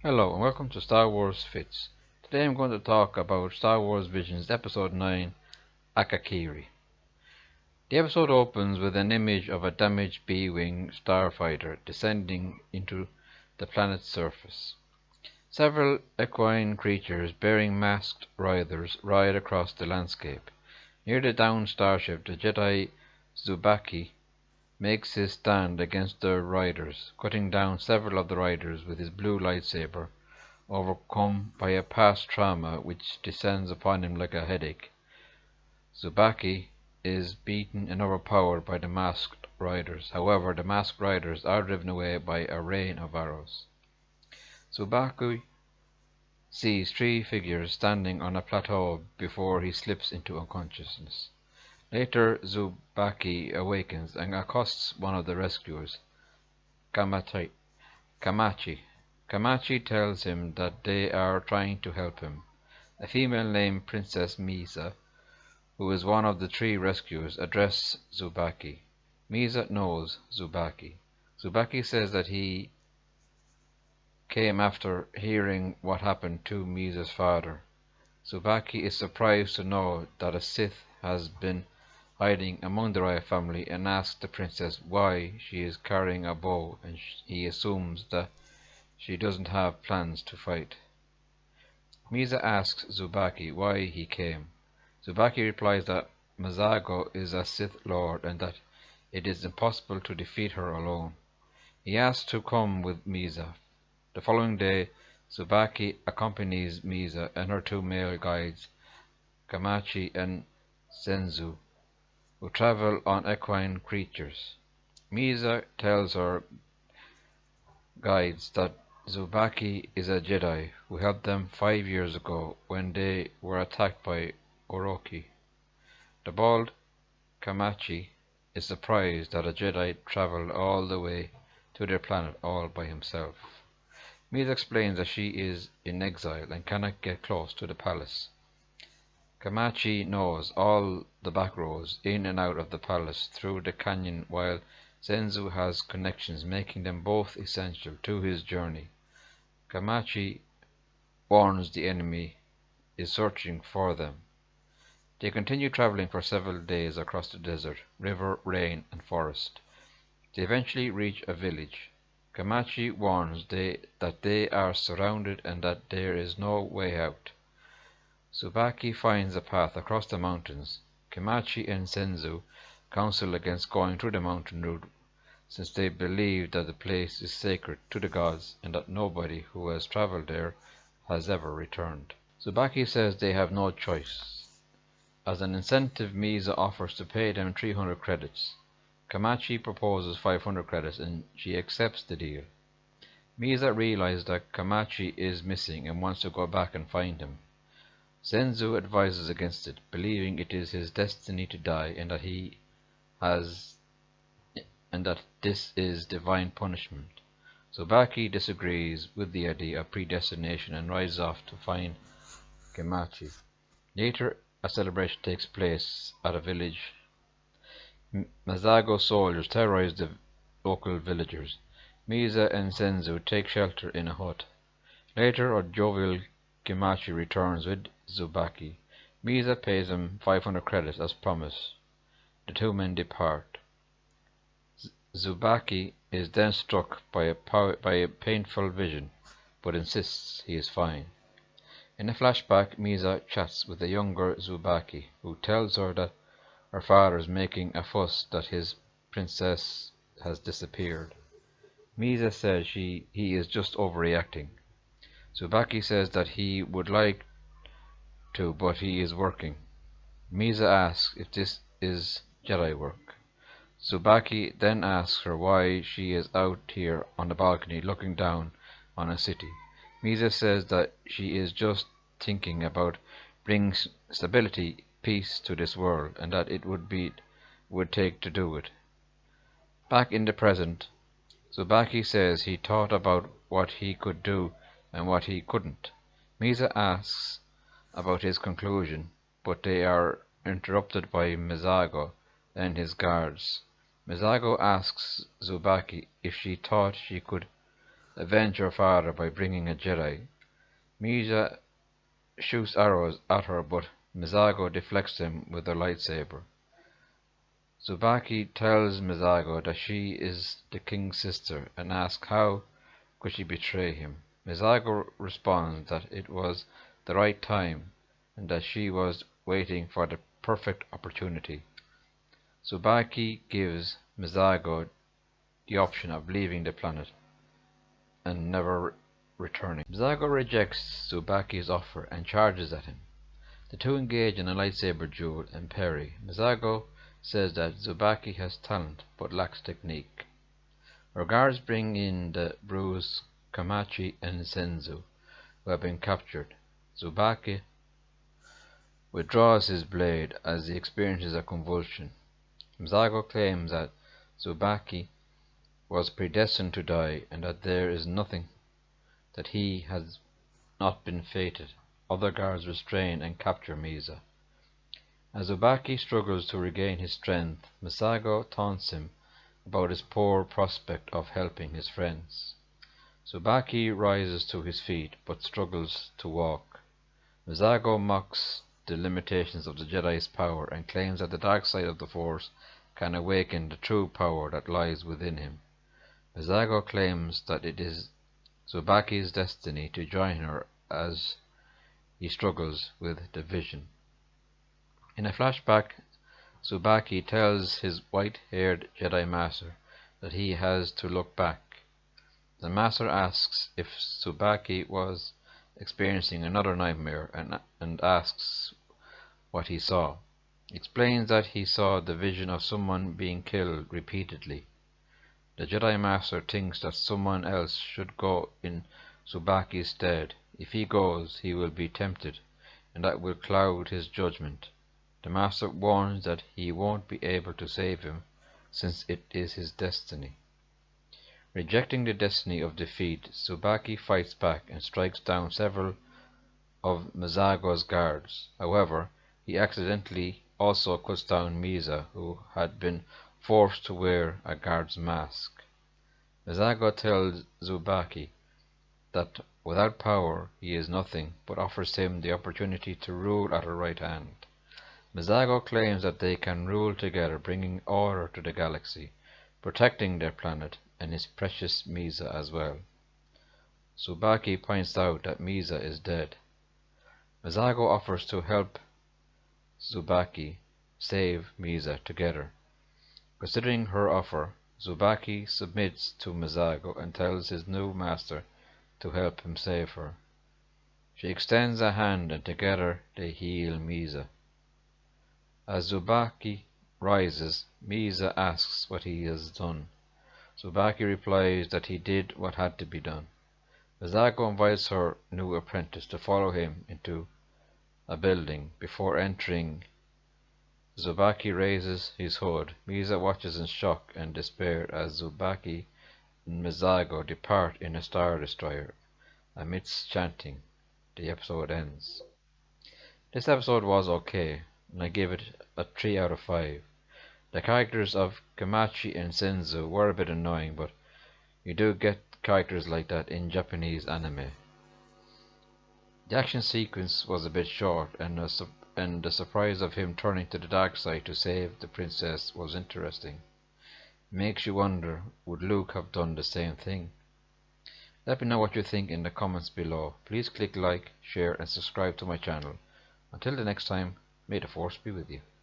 Hello and welcome to Star Wars Fits. Today I'm going to talk about Star Wars Visions Episode 9, Akakiri. The episode opens with an image of a damaged B-Wing starfighter descending into the planet's surface. Several equine creatures bearing masked riders ride across the landscape. Near the downed starship, the Jedi Zubaki makes his stand against the riders, cutting down several of the riders with his blue lightsaber, overcome by a past trauma which descends upon him like a headache. Zubaki is beaten and overpowered by the masked riders. However, the masked riders are driven away by a rain of arrows. Zubaki sees three figures standing on a plateau before he slips into unconsciousness. Later, Zubaki awakens and accosts one of the rescuers, Kamachi. Kamachi tells him that they are trying to help him. A female named Princess Misa, who is one of the three rescuers, addresses Zubaki. Misa knows Zubaki. Zubaki says that he came after hearing what happened to Misa's father. Zubaki is surprised to know that a Sith has been hiding among the royal family and asks the princess why she is carrying a bow, and he assumes that she doesn't have plans to fight. Misa asks Zubaki why he came. Zubaki replies that Mazago is a Sith Lord and that it is impossible to defeat her alone. He asks to come with Misa. The following day, Zubaki accompanies Misa and her two male guides, Kamachi and Senzu, who travel on equine creatures. Misa tells her guides that Zubaki is a Jedi who helped them 5 years ago when they were attacked by Oroki. The bald Kamachi is surprised that a Jedi traveled all the way to their planet all by himself. Misa explains that she is in exile and cannot get close to the palace. Kamachi knows all the back roads in and out of the palace through the canyon, while Senzu has connections making them both essential to his journey. Kamachi warns the enemy is searching for them. They continue traveling for several days across the desert, river, rain, and forest. They eventually reach a village. Kamachi warns that they are surrounded and that there is no way out. Zubaki finds a path across the mountains. Kamachi and Senzu counsel against going through the mountain route, since they believe that the place is sacred to the gods and that nobody who has traveled there has ever returned. Zubaki says they have no choice. As an incentive, Misa offers to pay them 300 credits. Kamachi proposes 500 credits and she accepts the deal. Misa realizes that Kamachi is missing and wants to go back and find him. Senzu advises against it, believing it is his destiny to die and that this is divine punishment. Zubaki disagrees with the idea of predestination and rides off to find Kamachi. Later, a celebration takes place at a village. Mazago soldiers terrorize the local villagers. Misa and Senzu take shelter in a hut. Later, a jovial Kamachi returns with Zubaki. Misa pays him 500 credits as promised. The two men depart. Zubaki is then struck by a painful vision, but insists he is fine. In a flashback, Misa chats with a younger Zubaki, who tells her that her father is making a fuss that his princess has disappeared. Misa says he is just overreacting. Zubaki says that he would like to, but he is working. Misa asks if this is Jedi work. Zubaki then asks her why she is out here on the balcony looking down on a city. Misa says that she is just thinking about bringing stability, peace to this world, and that it would take to do it. Back in the present, Zubaki says he thought about what he could do and what he couldn't. Misa asks about his conclusion, but they are interrupted by Mazago and his guards. Mazago asks Zubaki if she thought she could avenge her father by bringing a Jedi. Misa shoots arrows at her, but Mizago deflects them with her lightsaber. Tsubaki tells Mizago that she is the king's sister and asks how could she betray him. Mizago responds that it was the right time and that she was waiting for the perfect opportunity. Tsubaki gives Mizago the option of leaving the planet and never returning. Mizago rejects Tsubaki's offer and charges at him. The two engage in a lightsaber duel and parry. Mizago says that Tsubaki has talent but lacks technique. Her guards bring in the bruised Kamachi and Senzu, who have been captured. Tsubaki withdraws his blade as he experiences a convulsion. Mizago claims that Tsubaki was predestined to die and that there is nothing that he has not been fated. Other guards restrain and capture Misa. As Tsubaki struggles to regain his strength, Mizago taunts him about his poor prospect of helping his friends. Tsubaki rises to his feet but struggles to walk. Mizago mocks the limitations of the Jedi's power and claims that the dark side of the Force can awaken the true power that lies within him. Mizago claims that it is Tsubaki's destiny to join her as he struggles with the vision. In a flashback, Tsubaki tells his white-haired Jedi Master that he has to look back. The Master asks if Tsubaki was experiencing another nightmare and asks what he saw. He explains that he saw the vision of someone being killed repeatedly. The Jedi Master thinks that someone else should go in Tsubaki's stead. If he goes, he will be tempted, and that will cloud his judgment. The Master warns that he won't be able to save him, since it is his destiny. Rejecting the destiny of defeat, Tsubaki fights back and strikes down several of Mizago's guards. However, he accidentally also cuts down Misa, who had been forced to wear a guard's mask. Mizago tells Tsubaki that without power he is nothing, but offers him the opportunity to rule at her right hand. Mizago claims that they can rule together, bringing order to the galaxy, protecting their planet and his precious Misa as well. Tsubaki points out that Misa is dead. Mizago offers to help Tsubaki save Misa together. Considering her offer, Tsubaki submits to Mizago and tells his new master to help him save her. She extends a hand and together they heal Misa. As Tsubaki rises, Misa asks what he has done. Tsubaki replies that he did what had to be done. Mizago invites her new apprentice to follow him into a building. Before entering, Tsubaki raises his hood. Misa watches in shock and despair as Tsubaki and Mizago depart in a Star Destroyer. Amidst chanting, the episode ends. This episode was okay, and I gave it a 3 out of 5. The characters of Kamachi and Senzu were a bit annoying, but you do get characters like that in Japanese anime. The action sequence was a bit short, and the surprise of him turning to the dark side to save the princess was interesting. Makes you wonder, would Luke have done the same thing? Let me know what you think in the comments below. Please click like, share and subscribe to my channel. Until the next time, may the Force be with you.